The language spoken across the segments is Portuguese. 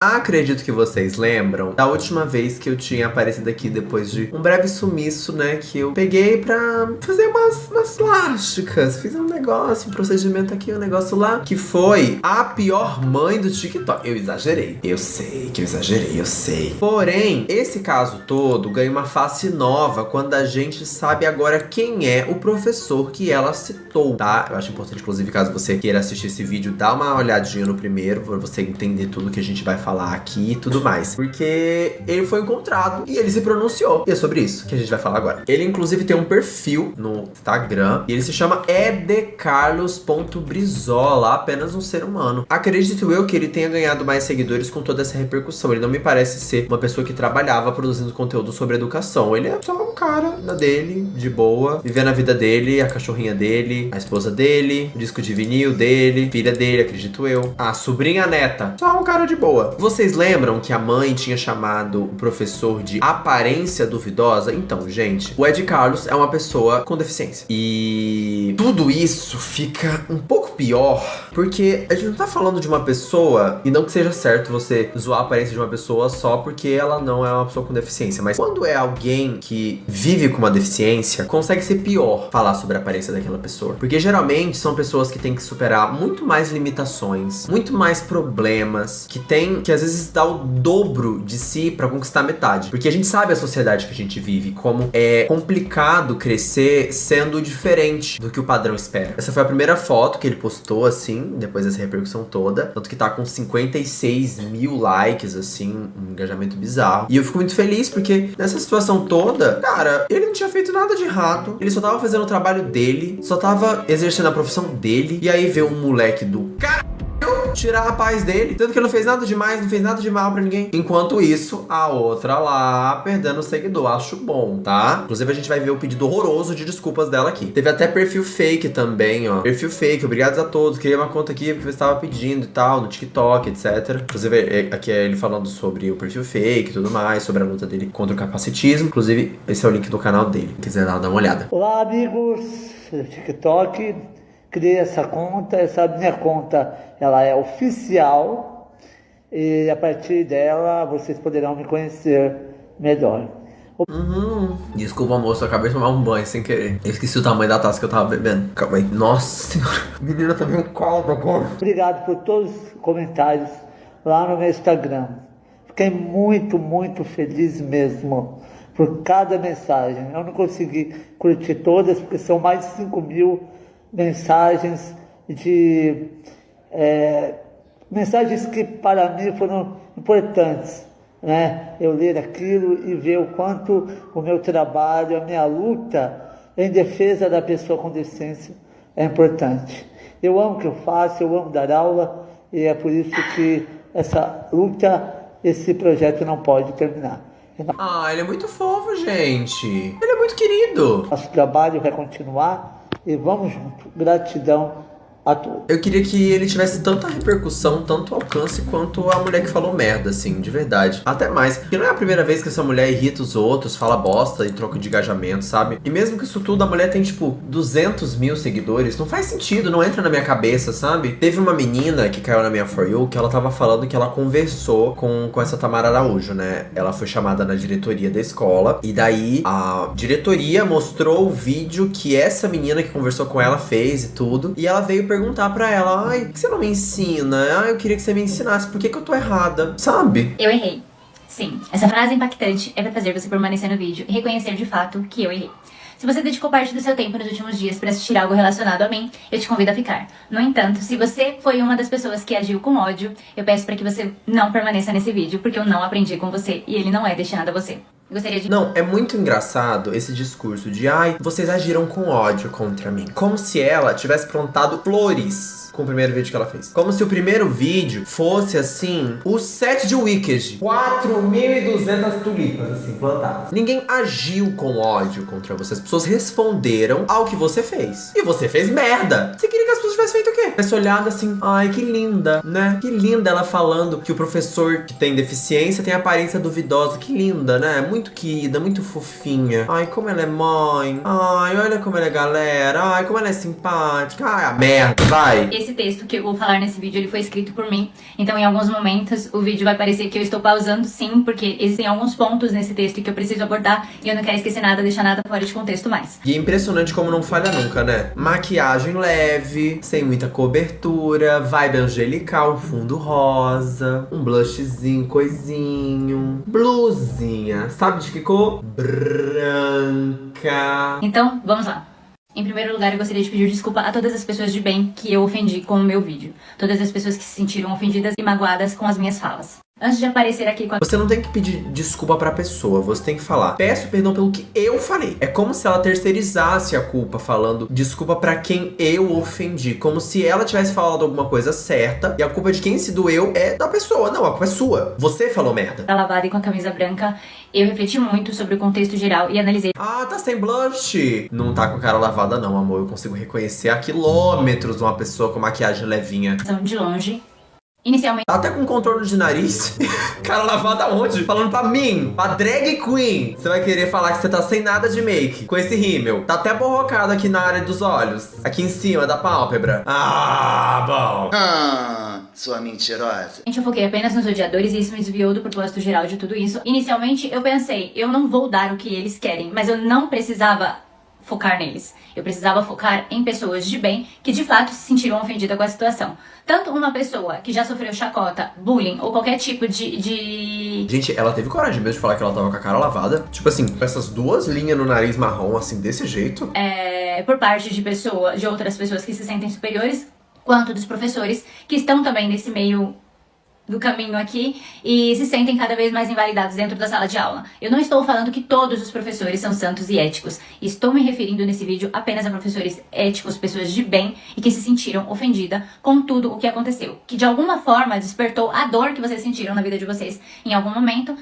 Acredito que vocês lembram da última vez que eu tinha aparecido aqui depois de um breve sumiço, né? Que eu peguei pra fazer umas plásticas. Fiz um negócio, um procedimento aqui, um negócio lá. Que foi a pior mãe do TikTok. Eu exagerei. Eu sei que eu exagerei, eu sei. Porém, esse caso todo ganha uma face nova quando a gente sabe agora quem é o professor que ela citou, tá? Eu acho importante, inclusive, caso você queira assistir esse vídeo, dá uma olhadinha no primeiro, pra você entender tudo que a gente vai falar aqui e tudo mais. Porque ele foi encontrado e ele se pronunciou. E é sobre isso que a gente vai falar agora. Ele, inclusive, tem um perfil no Instagram e ele se chama edecarlos.brizola, apenas um ser humano. Acredito eu que ele tenha ganhado mais seguidores com toda essa repercussão. Ele não me parece ser uma pessoa que trabalhava produzindo conteúdo sobre educação. Ele é só um cara na dele, de boa, vivendo a vida dele, a cachorrinha dele, a esposa dele, o disco de vinil dele, filha dele, acredito eu, a sobrinha neta. Só um cara de boa. Vocês lembram que a mãe tinha chamado o professor de aparência duvidosa? Então, gente, o Ed Carlos é uma pessoa com deficiência. E tudo isso fica um pouco pior, porque a gente não tá falando de uma pessoa, e não que seja certo você zoar a aparência de uma pessoa só porque ela não é uma pessoa com deficiência, mas quando é alguém que vive com uma deficiência, consegue ser pior falar sobre a aparência daquela pessoa. Porque geralmente são pessoas que têm que superar muito mais limitações, muito mais problemas, que às vezes dá o dobro de si pra conquistar metade. Porque a gente sabe a sociedade que a gente vive, como é complicado crescer sendo diferente do que o padrão espera. Essa foi a primeira foto que ele postou, assim, depois dessa repercussão toda. Tanto que tá com 56 mil likes, assim, um engajamento bizarro. E eu fico muito feliz porque nessa situação toda, cara, ele não tinha feito nada de errado. Ele só tava fazendo o trabalho dele, só tava exercendo a profissão dele. E aí vê um moleque do tirar a paz dele, tanto que ele não fez nada demais, não fez nada de mal pra ninguém. Enquanto isso, a outra lá perdendo o seguidor. Acho bom, tá? Inclusive a gente vai ver o pedido horroroso de desculpas dela aqui. Teve até perfil fake também, ó. Perfil fake, obrigados a todos. Criei uma conta aqui porque você estava pedindo e tal, no TikTok, etc. Inclusive aqui é ele falando sobre o perfil fake e tudo mais, sobre a luta dele contra o capacitismo. Inclusive, esse é o link do canal dele, se quiser dar uma olhada. Olá, amigos do TikTok. Criei essa conta, essa minha conta, ela é oficial e a partir dela vocês poderão me conhecer melhor. Desculpa, moço, eu acabei de tomar um banho sem querer. Eu esqueci o tamanho da taça que eu tava bebendo. Calma aí. Nossa senhora, a menina tá vendo caldo agora. Obrigado por todos os comentários lá no meu Instagram. Fiquei muito, muito feliz mesmo por cada mensagem. Eu não consegui curtir todas porque são mais de 5 mil mensagens mensagens que para mim foram importantes, né? Eu ler aquilo e ver o quanto o meu trabalho, a minha luta em defesa da pessoa com deficiência é importante. Eu amo o que eu faço, eu amo dar aula e é por isso que essa luta, esse projeto não pode terminar. Ah, ele é muito fofo, gente. Ele é muito querido. Nosso trabalho vai continuar. E vamos junto. Gratidão a todos. Eu queria que ele tivesse tanta repercussão, tanto alcance, quanto a mulher que falou merda, assim, de verdade. Até mais. Porque não é a primeira vez que essa mulher irrita os outros, fala bosta e troca de engajamento, sabe? E mesmo que isso tudo, a mulher tem, tipo, 200 mil seguidores. Não faz sentido, não entra na minha cabeça, sabe? Teve uma menina que caiu na minha For You, que ela tava falando que ela conversou com essa Tamara Araújo, né? Ela foi chamada na diretoria da escola. E daí, a diretoria mostrou o vídeo que essa menina que conversou com ela fez e tudo. E ela veio perguntar pra ela, ai, por que você não me ensina? Ai, eu queria que você me ensinasse, por que eu tô errada? Sabe? Eu errei. Sim, essa frase impactante é pra fazer você permanecer no vídeo e reconhecer de fato que eu errei. Se você dedicou parte do seu tempo nos últimos dias para assistir algo relacionado a mim, eu te convido a ficar. No entanto, se você foi uma das pessoas que agiu com ódio, eu peço para que você não permaneça nesse vídeo, porque eu não aprendi com você e ele não é destinado a você. Gostaria de... Não, é muito engraçado esse discurso de ai, vocês agiram com ódio contra mim. Como se ela tivesse plantado flores com o primeiro vídeo que ela fez. Como se o primeiro vídeo fosse, assim, o set de Wicked. 4.200 tulipas, assim, plantadas. Ninguém agiu com ódio contra você. As pessoas responderam ao que você fez. E você fez merda. Você queria que as pessoas tivessem feito o quê? Tivesse olhado assim, ai, que linda, né? Que linda ela falando que o professor que tem deficiência tem aparência duvidosa. Que linda, né? Muito muito querida, muito fofinha. Ai, como ela é mãe. Ai, olha como ela é galera. Ai, como ela é simpática. Ai, a merda, vai. Esse texto que eu vou falar nesse vídeo, ele foi escrito por mim. Então, em alguns momentos, o vídeo vai parecer que eu estou pausando, sim, porque existem alguns pontos nesse texto que eu preciso abordar e eu não quero esquecer nada, deixar nada fora de contexto mais. E é impressionante como não falha nunca, né? Maquiagem leve, sem muita cobertura, vibe angelical, fundo rosa, um blushzinho, coisinho, blusinha. Sabe de que cor? Branca. Então, vamos lá. Em primeiro lugar, eu gostaria de pedir desculpa a todas as pessoas de bem que eu ofendi com o meu vídeo. Todas as pessoas que se sentiram ofendidas e magoadas com as minhas falas. Antes de aparecer aqui com a... Você não tem que pedir desculpa pra pessoa, você tem que falar: peço perdão pelo que eu falei. É como se ela terceirizasse a culpa, falando desculpa pra quem eu ofendi. Como se ela tivesse falado alguma coisa certa e a culpa de quem se doeu é da pessoa. Não, a culpa é sua. Você falou merda. Tá lavada e com a camisa branca, eu refleti muito sobre o contexto geral e analisei... Ah, tá sem blush. Não tá com cara lavada não, amor. Eu consigo reconhecer a quilômetros uma pessoa com maquiagem levinha. de longe. Inicialmente... Tá até com contorno de nariz. Cara lavada onde? Falando pra mim, pra drag queen. Você vai querer falar que você tá sem nada de make, com esse rímel. Tá até borrocado aqui na área dos olhos. Aqui em cima da pálpebra. Ah, bom. Sua mentirosa. Eu foquei apenas nos odiadores e isso me desviou do propósito geral de tudo isso. Inicialmente, eu pensei, eu não vou dar o que eles querem, mas eu não precisava focar neles. Eu precisava focar em pessoas de bem que de fato se sentiram ofendidas com a situação. Tanto uma pessoa que já sofreu chacota, bullying ou qualquer tipo de... Gente, ela teve coragem mesmo de falar que ela tava com a cara lavada. Tipo assim, com essas duas linhas no nariz marrom, assim, desse jeito. Por parte de outras pessoas que se sentem superiores, quanto dos professores que estão também nesse meio do caminho aqui e se sentem cada vez mais invalidados dentro da sala de aula. Eu não estou falando que todos os professores são santos e éticos. Estou me referindo nesse vídeo apenas a professores éticos, pessoas de bem e que se sentiram ofendidas com tudo o que aconteceu. Que de alguma forma despertou a dor que vocês sentiram na vida de vocês em algum momento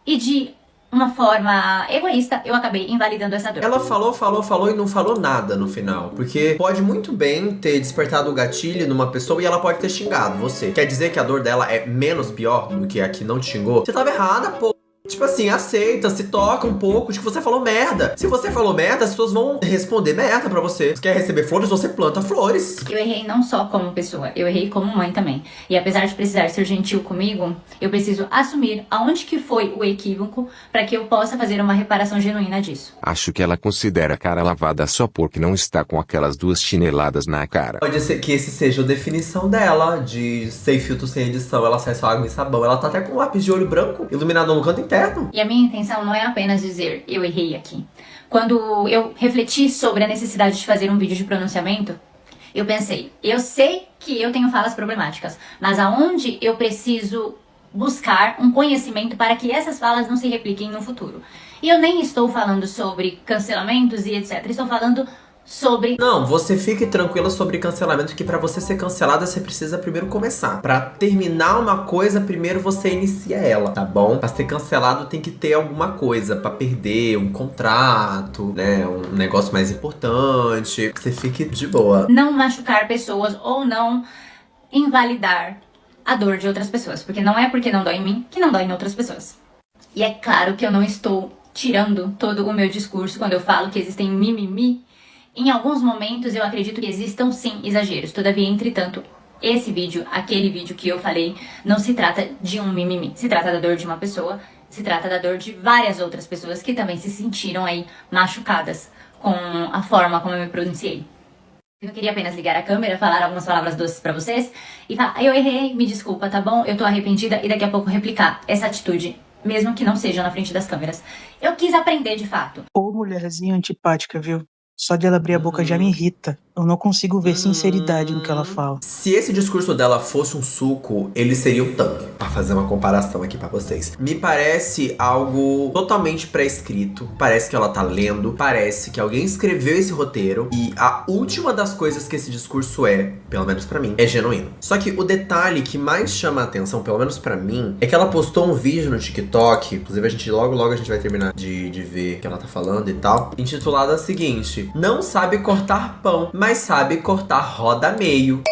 e de uma forma egoísta, eu acabei invalidando essa dor. Ela falou e não falou nada no final. Porque pode muito bem ter despertado o gatilho numa pessoa e ela pode ter xingado você. Quer dizer que a dor dela é menos pior do que a que não te xingou? Você tava errada, pô. Tipo assim, aceita, se toca um pouco de que você falou merda. Se você falou merda, as pessoas vão responder merda pra você. Se quer receber flores, você planta flores. Eu errei não só como pessoa, eu errei como mãe também. E apesar de precisar ser gentil comigo, eu preciso assumir aonde que foi o equívoco pra que eu possa fazer uma reparação genuína disso. Acho que ela considera a cara lavada só porque não está com aquelas 2 chineladas na cara. Pode ser que esse seja a definição dela, de sem filtro, sem edição. Ela sai só água e sabão. Ela tá até com um lápis de olho branco, iluminado no canto interno. E a minha intenção não é apenas dizer eu errei aqui. Quando eu refleti sobre a necessidade de fazer um vídeo de pronunciamento, eu pensei, eu sei que eu tenho falas problemáticas, mas aonde eu preciso buscar um conhecimento para que essas falas não se repliquem no futuro. E eu nem estou falando sobre cancelamentos e etc. Estou falando sobre... Não, você fique tranquila sobre cancelamento, que pra você ser cancelada, você precisa primeiro começar. Pra terminar uma coisa, primeiro você inicia ela, tá bom? Pra ser cancelado tem que ter alguma coisa pra perder, um contrato, né? Um negócio mais importante. Que você fique de boa. Não machucar pessoas ou não invalidar a dor de outras pessoas. Porque não é porque não dói em mim que não dói em outras pessoas. E é claro que eu não estou tirando todo o meu discurso quando eu falo que existem mimimi. Em alguns momentos eu acredito que existam sim exageros, todavia, entretanto, esse vídeo, aquele vídeo que eu falei, não se trata de um mimimi. Se trata da dor de uma pessoa, se trata da dor de várias outras pessoas que também se sentiram aí machucadas com a forma como eu me pronunciei. Eu queria apenas ligar a câmera, falar algumas palavras doces pra vocês e falar, eu errei, me desculpa, tá bom? Eu tô arrependida e daqui a pouco replicar essa atitude, mesmo que não seja na frente das câmeras. Eu quis aprender de fato. Ô, mulherzinha antipática, viu? Só de ela abrir a boca já me irrita. Eu não consigo ver sinceridade no que ela fala. Se esse discurso dela fosse um suco, ele seria um tanque. Pra fazer uma comparação aqui pra vocês. Me parece algo totalmente pré-escrito. Parece que ela tá lendo. Parece que alguém escreveu esse roteiro. E a última das coisas que esse discurso é, pelo menos pra mim, é genuíno. Só que o detalhe que mais chama a atenção, pelo menos pra mim, é que ela postou um vídeo no TikTok. Inclusive a gente logo a gente vai terminar de ver o que ela tá falando e tal. Intitulada a seguinte: não sabe cortar pão, mas sabe cortar roda meio.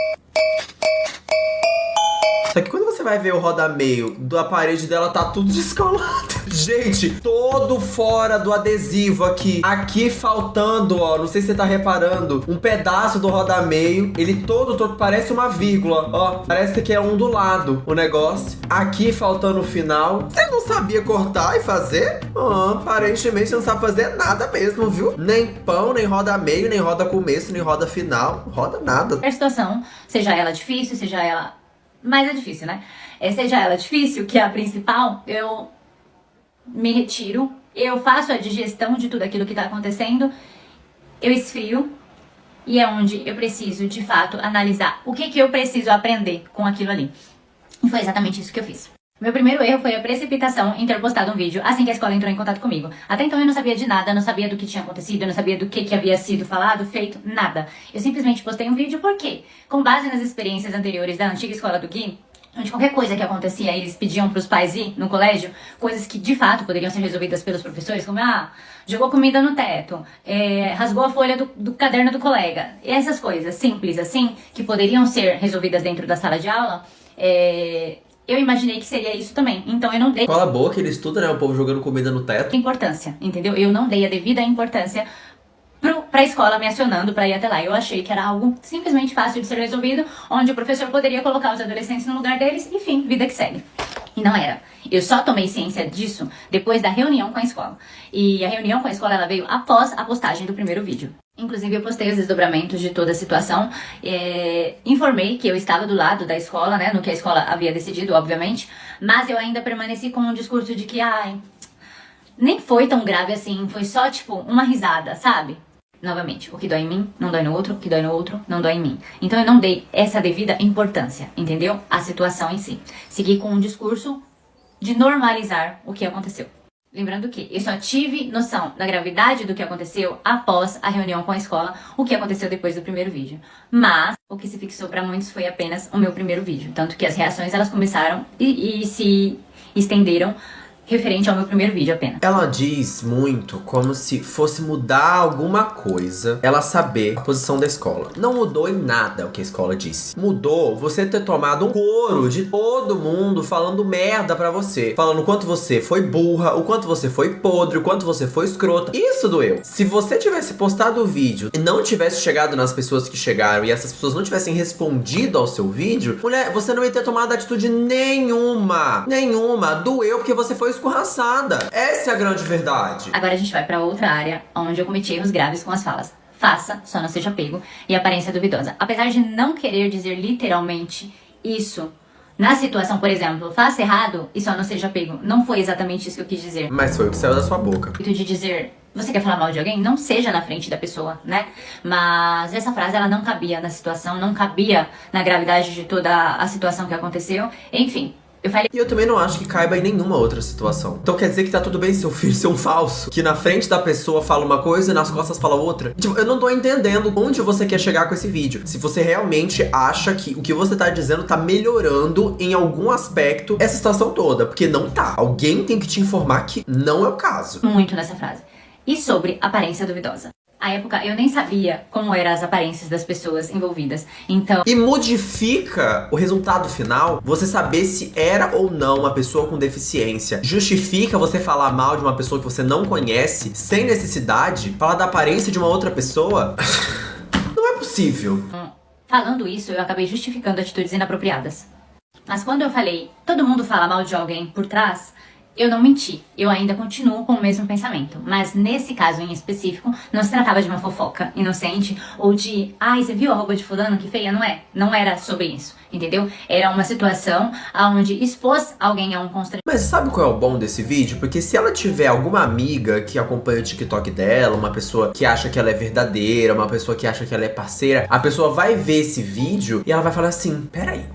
Só que quando você você vai ver o roda-meio da parede dela, tá tudo descolado. Gente, todo fora do adesivo aqui. Aqui faltando, ó, não sei se você tá reparando, um pedaço do roda-meio. Ele todo parece uma vírgula, ó. Parece que é ondulado o negócio. Aqui faltando o final. Você não sabia cortar e fazer? Aparentemente você não sabe fazer nada mesmo, viu? Nem pão, nem roda-meio, nem roda começo, nem roda final. Roda nada. A situação, seja ela difícil, seja ela... Mas é difícil, né? Seja ela difícil, que é a principal, eu me retiro, eu faço a digestão de tudo aquilo que tá acontecendo, eu esfrio, e é onde eu preciso, de fato, analisar o que eu preciso aprender com aquilo ali. E foi exatamente isso que eu fiz. Meu primeiro erro foi a precipitação em ter postado um vídeo assim que a escola entrou em contato comigo. Até então eu não sabia de nada, não sabia do que tinha acontecido, eu não sabia do que havia sido falado, feito, nada. Eu simplesmente postei um vídeo porque, com base nas experiências anteriores da antiga escola do Gui, onde qualquer coisa que acontecia, eles pediam pros pais ir no colégio, coisas que de fato poderiam ser resolvidas pelos professores, como, jogou comida no teto, rasgou a folha do caderno do colega. E essas coisas simples assim, que poderiam ser resolvidas dentro da sala de aula, eu imaginei que seria isso também. Então eu não dei Cola boa que ele estuda, né? O povo jogando comida no teto. importância, entendeu? Eu não dei a devida importância pra escola me acionando pra ir até lá. Eu achei que era algo simplesmente fácil de ser resolvido, onde o professor poderia colocar os adolescentes no lugar deles, enfim, vida que segue. E não era. Eu só tomei ciência disso depois da reunião com a escola. E a reunião com a escola, ela veio após a postagem do primeiro vídeo. Inclusive, eu postei os desdobramentos de toda a situação, informei que eu estava do lado da escola, né, no que a escola havia decidido, obviamente, mas eu ainda permaneci com um discurso de que, nem foi tão grave assim, foi só, tipo, uma risada, sabe? Novamente, o que dói em mim, não dói no outro, o que dói no outro, não dói em mim. Então eu não dei essa devida importância, entendeu? A situação em si. Segui com um discurso de normalizar o que aconteceu. Lembrando que eu só tive noção da gravidade do que aconteceu após a reunião com a escola, o que aconteceu depois do primeiro vídeo. Mas o que se fixou para muitos foi apenas o meu primeiro vídeo. Tanto que as reações elas começaram e se estenderam referente ao meu primeiro vídeo apenas. Ela diz muito como se fosse mudar alguma coisa, ela saber a posição da escola. Não mudou em nada o que a escola disse. Mudou você ter tomado um coro de todo mundo falando merda pra você. Falando o quanto você foi burra, o quanto você foi podre, o quanto você foi escrota. Isso doeu. Se você tivesse postado o vídeo e não tivesse chegado nas pessoas que chegaram e essas pessoas não tivessem respondido ao seu vídeo, mulher, você não ia ter tomado atitude nenhuma. Nenhuma. Doeu porque você foi escorraçada. Essa é a grande verdade. Agora a gente vai pra outra área onde eu cometi erros graves com as falas. Faça, só não seja pego, e aparência duvidosa. Apesar de não querer dizer literalmente isso, na situação, por exemplo, faça errado e só não seja pego, não foi exatamente isso que eu quis dizer. Mas foi o que saiu da sua boca. O intuito de dizer, você quer falar mal de alguém? Não seja na frente da pessoa, né? Mas essa frase, ela não cabia na situação, não cabia na gravidade de toda a situação que aconteceu. Enfim, eu falei... E eu também não acho que caiba em nenhuma outra situação. Então quer dizer que tá tudo bem seu filho ser um falso? Que na frente da pessoa fala uma coisa e nas costas fala outra? Tipo, eu não tô entendendo onde você quer chegar com esse vídeo. Se você realmente acha que o que você tá dizendo tá melhorando em algum aspecto essa situação toda. Porque não tá. Alguém tem que te informar que não é o caso. Muito nessa frase. E sobre aparência duvidosa. À época, eu nem sabia como eram as aparências das pessoas envolvidas. Então... E modifica o resultado final você saber se era ou não uma pessoa com deficiência. Justifica você falar mal de uma pessoa que você não conhece, sem necessidade, falar da aparência de uma outra pessoa. Não é possível. Falando isso, eu acabei justificando atitudes inapropriadas. Mas quando eu falei, todo mundo fala mal de alguém por trás... Eu não menti, eu ainda continuo com o mesmo pensamento. Mas nesse caso em específico, não se tratava de uma fofoca inocente ou de, você viu a roupa de fulano, que feia, não é? Não era sobre isso, entendeu? Era uma situação onde expôs alguém a um constrangimento. Mas sabe qual é o bom desse vídeo? Porque se ela tiver alguma amiga que acompanha o TikTok dela, uma pessoa que acha que ela é verdadeira, uma pessoa que acha que ela é parceira, a pessoa vai ver esse vídeo e ela vai falar assim, peraí,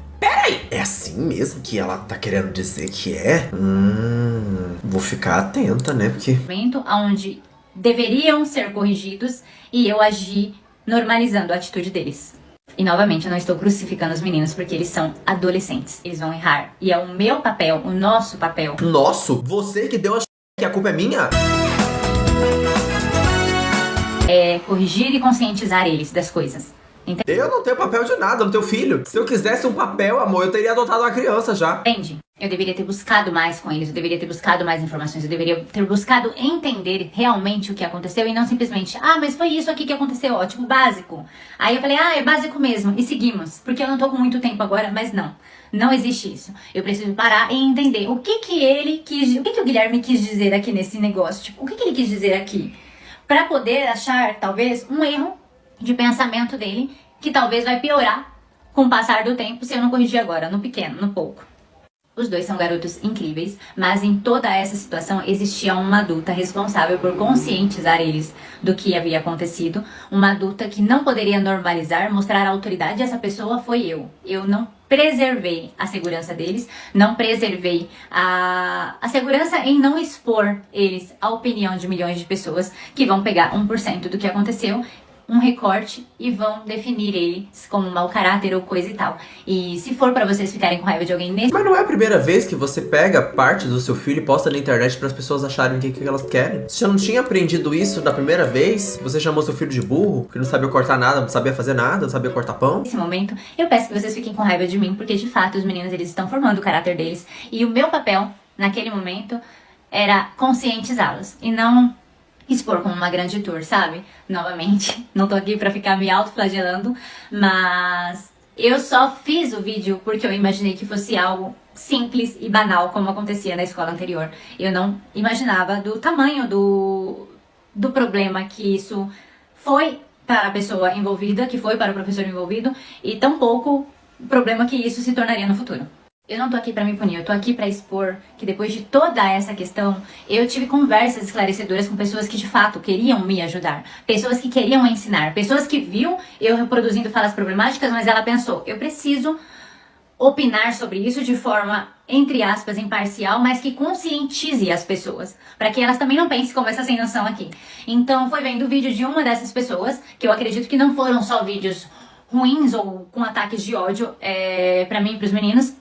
é assim mesmo que ela tá querendo dizer que é? Vou ficar atenta, né? Porque... onde deveriam ser corrigidos e eu agi normalizando a atitude deles. E novamente, eu não estou crucificando os meninos porque eles são adolescentes. Eles vão errar. E é o meu papel, o nosso papel. Nosso? Você que deu que a culpa é minha? É corrigir e conscientizar eles das coisas. Eu não tenho papel de nada no teu filho. Se eu quisesse um papel, amor, eu teria adotado uma criança já. Entende? Eu deveria ter buscado mais com eles, eu deveria ter buscado mais informações, eu deveria ter buscado entender realmente o que aconteceu e não simplesmente, mas foi isso aqui que aconteceu, ó, tipo, básico. Aí eu falei, é básico mesmo, e seguimos, porque eu não tô com muito tempo agora, mas não existe isso. Eu preciso parar e entender o que o Guilherme quis dizer aqui nesse negócio, tipo, o que ele quis dizer aqui, pra poder achar, talvez, um erro de pensamento dele, que talvez vai piorar com o passar do tempo se eu não corrigir agora, no pequeno, no pouco. Os dois são garotos incríveis, mas em toda essa situação existia uma adulta responsável por conscientizar eles do que havia acontecido. Uma adulta que não poderia normalizar, mostrar a autoridade. Essa pessoa foi eu. Eu não preservei a segurança deles, não preservei a segurança em não expor eles à opinião de milhões de pessoas que vão pegar 1% do que aconteceu, um recorte e vão definir eles como mau caráter ou coisa e tal. E se for pra vocês ficarem com raiva de alguém nesse... Mas não é a primeira vez que você pega parte do seu filho e posta na internet para as pessoas acharem o que elas querem. Você já não tinha aprendido isso da primeira vez? Você chamou seu filho de burro, que não sabia cortar nada, não sabia fazer nada, não sabia cortar pão? Nesse momento, eu peço que vocês fiquem com raiva de mim, porque de fato os meninos eles estão formando o caráter deles. E o meu papel, naquele momento, era conscientizá-los e não expor como uma grande tour, sabe? Novamente, não tô aqui pra ficar me autoflagelando, mas eu só fiz o vídeo porque eu imaginei que fosse algo simples e banal, como acontecia na escola anterior. Eu não imaginava do tamanho do problema que isso foi para a pessoa envolvida, que foi para o professor envolvido, e tampouco o problema que isso se tornaria no futuro. Eu não tô aqui pra me punir, eu tô aqui pra expor que depois de toda essa questão, eu tive conversas esclarecedoras com pessoas que de fato queriam me ajudar, pessoas que queriam ensinar, pessoas que viam eu reproduzindo falas problemáticas, mas ela pensou, eu preciso opinar sobre isso de forma, entre aspas, imparcial, mas que conscientize as pessoas, para que elas também não pensem como essa sem noção aqui. Então foi vendo o vídeo de uma dessas pessoas, que eu acredito que não foram só vídeos ruins ou com ataques de ódio pra mim e pros meninos.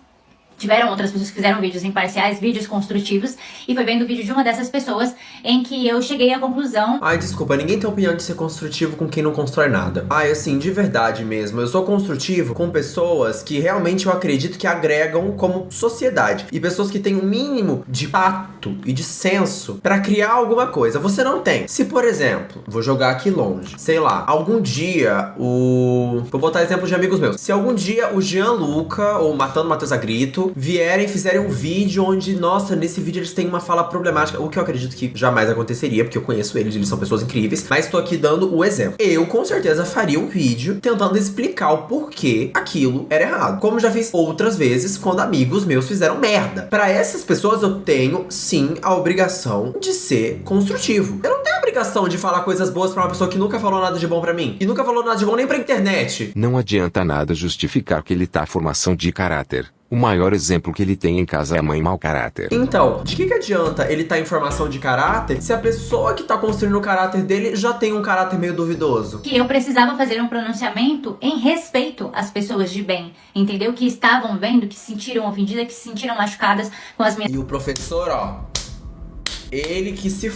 Tiveram outras pessoas que fizeram vídeos imparciais, vídeos construtivos, e foi vendo o vídeo de uma dessas pessoas em que eu cheguei à conclusão... Ai, desculpa, ninguém tem opinião de ser construtivo com quem não constrói nada. Ai, assim, de verdade mesmo, eu sou construtivo com pessoas que realmente eu acredito que agregam como sociedade. E pessoas que têm um mínimo de tato e de senso pra criar alguma coisa. Você não tem. Se, por exemplo, vou jogar aqui longe, sei lá, algum dia Vou botar exemplo de amigos meus. Se algum dia o Gianluca, ou Matando Matheus a Grito, vierem e fizerem um vídeo onde, nossa, nesse vídeo eles têm uma fala problemática, o que eu acredito que jamais aconteceria, porque eu conheço eles são pessoas incríveis, mas tô aqui dando o exemplo. Eu, com certeza, faria um vídeo tentando explicar o porquê aquilo era errado, como já fiz outras vezes quando amigos meus fizeram merda. Pra essas pessoas eu tenho, sim, a obrigação de ser construtivo. Eu não tenho a obrigação de falar coisas boas pra uma pessoa que nunca falou nada de bom pra mim, e nunca falou nada de bom nem pra internet. Não adianta nada justificar que ele tá formação de caráter. O maior exemplo que ele tem em casa é a mãe mau caráter. Então, de que adianta ele tá em formação de caráter se a pessoa que tá construindo o caráter dele já tem um caráter meio duvidoso? Que eu precisava fazer um pronunciamento em respeito às pessoas de bem, entendeu? Que estavam vendo, que se sentiram ofendidas, que se sentiram machucadas com as minhas... E o professor, ó, ele que se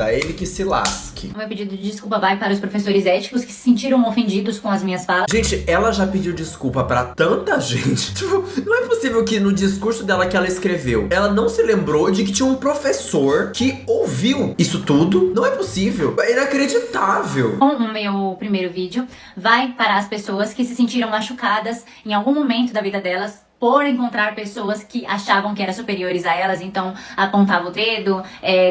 ele que se lasque. O meu pedido de desculpa vai para os professores éticos que se sentiram ofendidos com as minhas falas. Gente, ela já pediu desculpa pra tanta gente. Tipo, não é possível que no discurso dela que ela escreveu, ela não se lembrou de que tinha um professor que ouviu isso tudo. Não é possível. É inacreditável. Com o meu primeiro vídeo, vai para as pessoas que se sentiram machucadas em algum momento da vida delas por encontrar pessoas que achavam que eram superiores a elas, então apontava o dedo,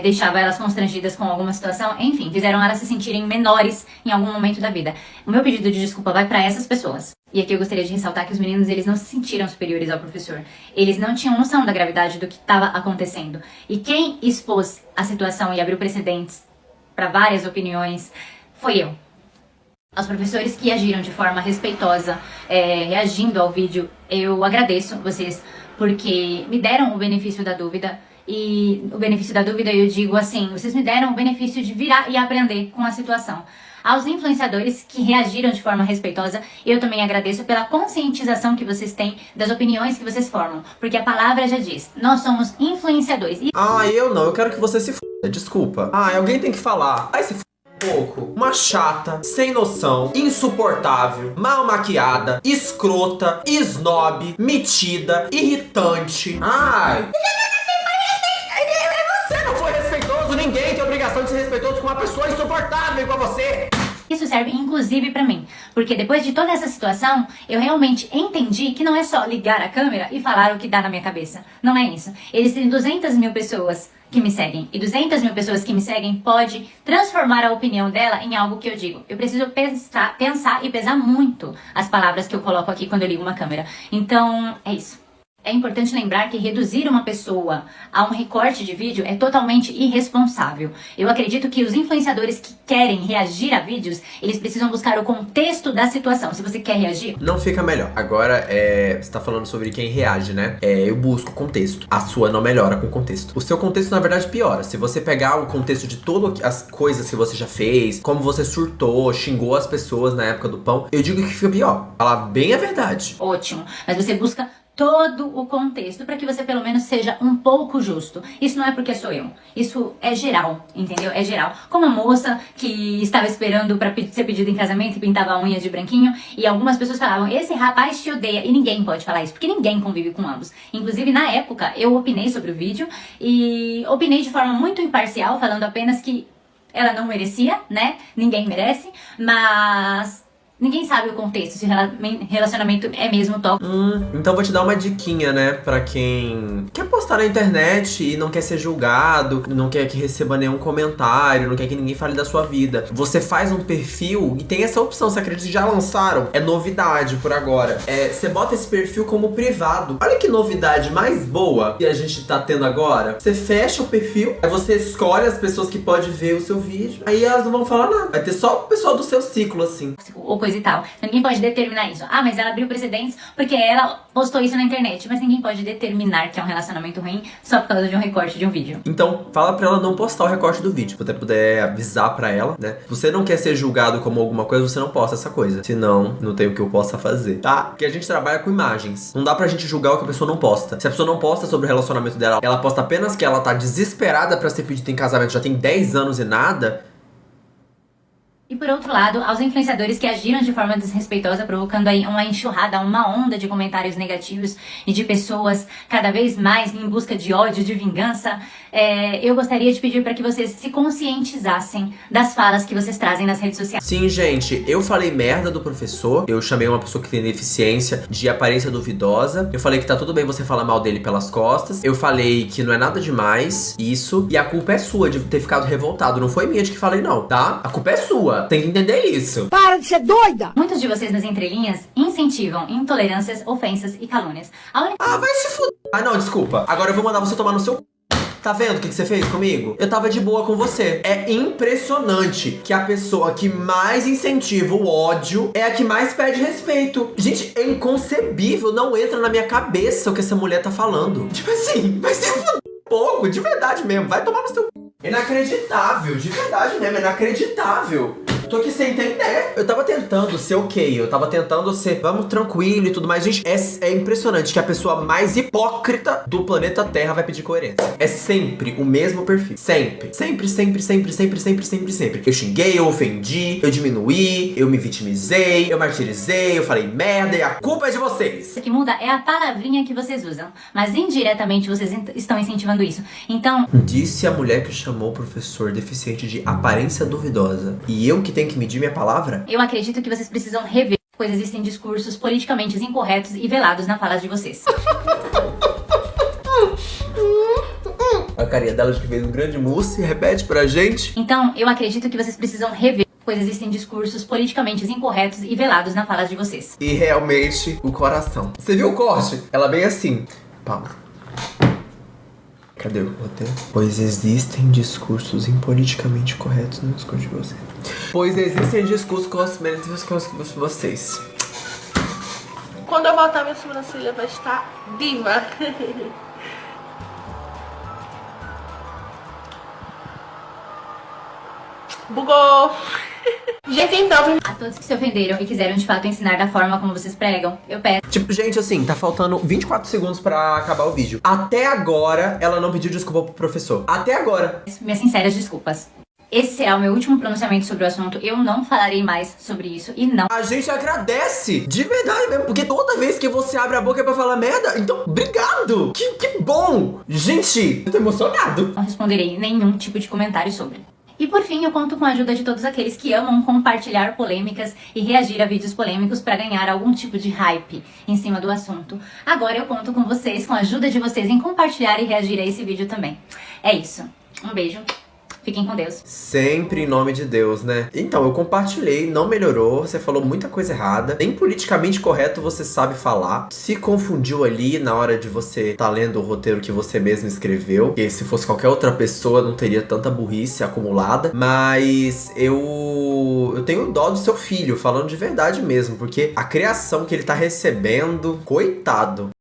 deixava elas constrangidas com alguma situação, enfim, fizeram elas se sentirem menores em algum momento da vida. O meu pedido de desculpa vai para essas pessoas. E aqui eu gostaria de ressaltar que os meninos, eles não se sentiram superiores ao professor. Eles não tinham noção da gravidade do que estava acontecendo. E quem expôs a situação e abriu precedentes para várias opiniões foi eu. Aos professores que agiram de forma respeitosa, reagindo ao vídeo, eu agradeço vocês, porque me deram o benefício da dúvida. E o benefício da dúvida eu digo assim, vocês me deram o benefício de virar e aprender com a situação. Aos influenciadores que reagiram de forma respeitosa, eu também agradeço pela conscientização que vocês têm das opiniões que vocês formam. Porque a palavra já diz, nós somos influenciadores. Ah, eu não, eu quero que você se f***, desculpa. Ah, alguém tem que falar. Ai, se f***. pouco? Uma chata, sem noção, insuportável, mal maquiada, escrota, snob, metida, irritante. Ai! Você não foi respeitoso, ninguém tem obrigação de ser respeitoso com uma pessoa insuportável igual você. Isso serve inclusive pra mim, porque depois de toda essa situação, eu realmente entendi que não é só ligar a câmera e falar o que dá na minha cabeça. Não é isso. Eles têm 200 mil pessoas que me seguem, e 200 mil pessoas que me seguem pode transformar a opinião dela em algo que eu digo. Eu preciso pensar e pesar muito as palavras que eu coloco aqui quando eu ligo uma câmera. Então, é isso. É importante lembrar que reduzir uma pessoa a um recorte de vídeo é totalmente irresponsável. Eu acredito que os influenciadores que querem reagir a vídeos, eles precisam buscar o contexto da situação. Se você quer reagir... Não fica melhor. Agora, você tá falando sobre quem reage, né? Eu busco contexto. A sua não melhora com contexto. O seu contexto, na verdade, piora. Se você pegar o contexto de todas as coisas que você já fez, como você surtou, xingou as pessoas na época do pão, eu digo que fica pior. Falar bem a verdade. Ótimo. Mas você busca todo o contexto para que você pelo menos seja um pouco justo. Isso não é porque sou eu. Isso é geral, entendeu? É geral. Como a moça que estava esperando para ser pedida em casamento e pintava a unha de branquinho, e algumas pessoas falavam, esse rapaz te odeia. E ninguém pode falar isso, porque ninguém convive com ambos. Inclusive, na época, eu opinei sobre o vídeo e opinei de forma muito imparcial, falando apenas que ela não merecia, né? Ninguém merece, mas... ninguém sabe o contexto, se o relacionamento é mesmo tóxico. Então vou te dar uma diquinha, né? Pra quem quer postar na internet e não quer ser julgado, não quer que receba nenhum comentário, não quer que ninguém fale da sua vida. Você faz um perfil e tem essa opção, você acredita que já lançaram? É novidade por agora. Você bota esse perfil como privado. Olha que novidade mais boa que a gente tá tendo agora. Você fecha o perfil, aí você escolhe as pessoas que podem ver o seu vídeo, aí elas não vão falar nada. Vai ter só o pessoal do seu ciclo, assim. Ou coisa e tal. Então, ninguém pode determinar isso. Ah, mas ela abriu precedentes porque ela postou isso na internet. Mas ninguém pode determinar que é um relacionamento ruim só por causa de um recorte de um vídeo. Então, fala pra ela não postar o recorte do vídeo. Se você puder avisar pra ela, né? Se você não quer ser julgado como alguma coisa, você não posta essa coisa. Senão, não tem o que eu possa fazer, tá? Porque a gente trabalha com imagens. Não dá pra gente julgar o que a pessoa não posta. Se a pessoa não posta sobre o relacionamento dela, ela posta apenas que ela tá desesperada pra ser pedida em casamento, já tem 10 anos e nada... E por outro lado, aos influenciadores que agiram de forma desrespeitosa, provocando aí uma enxurrada, uma onda de comentários negativos e de pessoas cada vez mais em busca de ódio, de vingança, eu gostaria de pedir para que vocês se conscientizassem das falas que vocês trazem nas redes sociais. Sim, gente, eu falei merda do professor, eu chamei uma pessoa que tem deficiência de aparência duvidosa, eu falei que tá tudo bem você falar mal dele pelas costas, eu falei que não é nada demais isso, e a culpa é sua de ter ficado revoltado, não foi minha de que falei não, tá? A culpa é sua. Tem que entender isso. Para de ser doida! Muitos de vocês nas entrelinhas incentivam intolerâncias, ofensas e calúnias. Ah, vai se fuder. Ah, não, desculpa. Agora eu vou mandar você tomar no seu... Tá vendo o que você fez comigo? Eu tava de boa com você. É impressionante que a pessoa que mais incentiva o ódio é a que mais pede respeito. Gente, é inconcebível, não entra na minha cabeça o que essa mulher tá falando. Tipo assim, vai se fuder um pouco, de verdade mesmo. Vai tomar no seu... Inacreditável, de verdade mesmo, inacreditável. Tô aqui sem entender. Eu tava tentando ser ok, eu tava tentando ser, vamos, tranquilo e tudo mais. Gente, é impressionante que a pessoa mais hipócrita do planeta Terra vai pedir coerência. É sempre o mesmo perfil. Sempre. Sempre, sempre, sempre, sempre, sempre, sempre, sempre. Eu xinguei, eu ofendi, eu diminuí, eu me vitimizei, eu martirizei, eu falei merda e a culpa é de vocês. O que muda é a palavrinha que vocês usam, mas indiretamente vocês estão incentivando isso. Então... Disse a mulher que chamou o professor deficiente de aparência duvidosa. E eu que tenho que medir minha palavra? Eu acredito que vocês precisam rever, pois existem discursos politicamente incorretos e velados na fala de vocês. A carinha dela de que fez um grande mousse, repete pra gente. Então, eu acredito que vocês precisam rever, pois existem discursos politicamente incorretos e velados na fala de vocês. E realmente, o coração. Você viu o corte? Ela bem assim. Paulo. Cadê o roteiro? Pois existem discursos impoliticamente corretos no discurso de vocês. Pois existem discursos com vocês. Quando eu voltar, minha sobrancelha vai estar diva. Bugou. Gente, então... A todos que se ofenderam e quiseram de fato ensinar da forma como vocês pregam, eu peço. Tipo, gente, assim, tá faltando 24 segundos pra acabar o vídeo. Até agora, ela não pediu desculpa pro professor. Até agora. Minhas sinceras desculpas. Esse será o meu último pronunciamento sobre o assunto. Eu não falarei mais sobre isso e não A gente agradece, de verdade mesmo, porque toda vez que você abre a boca é pra falar merda, então obrigado! Que bom! Gente, eu tô emocionado. responderei nenhum tipo de comentário sobre. E por fim, eu conto com a ajuda de todos aqueles que amam compartilhar polêmicas e reagir a vídeos polêmicos para ganhar algum tipo de hype em cima do assunto. Agora eu conto com vocês, com a ajuda de vocês em compartilhar e reagir a esse vídeo também. É isso. Um beijo. Fiquem com Deus. Sempre em nome de Deus, né? Então, eu compartilhei, não melhorou, você falou muita coisa errada. Nem politicamente correto você sabe falar. Se confundiu ali na hora de você tá lendo o roteiro que você mesmo escreveu. Porque se fosse qualquer outra pessoa, não teria tanta burrice acumulada. Mas eu tenho dó do seu filho, falando de verdade mesmo. Porque a criação que ele tá recebendo, coitado.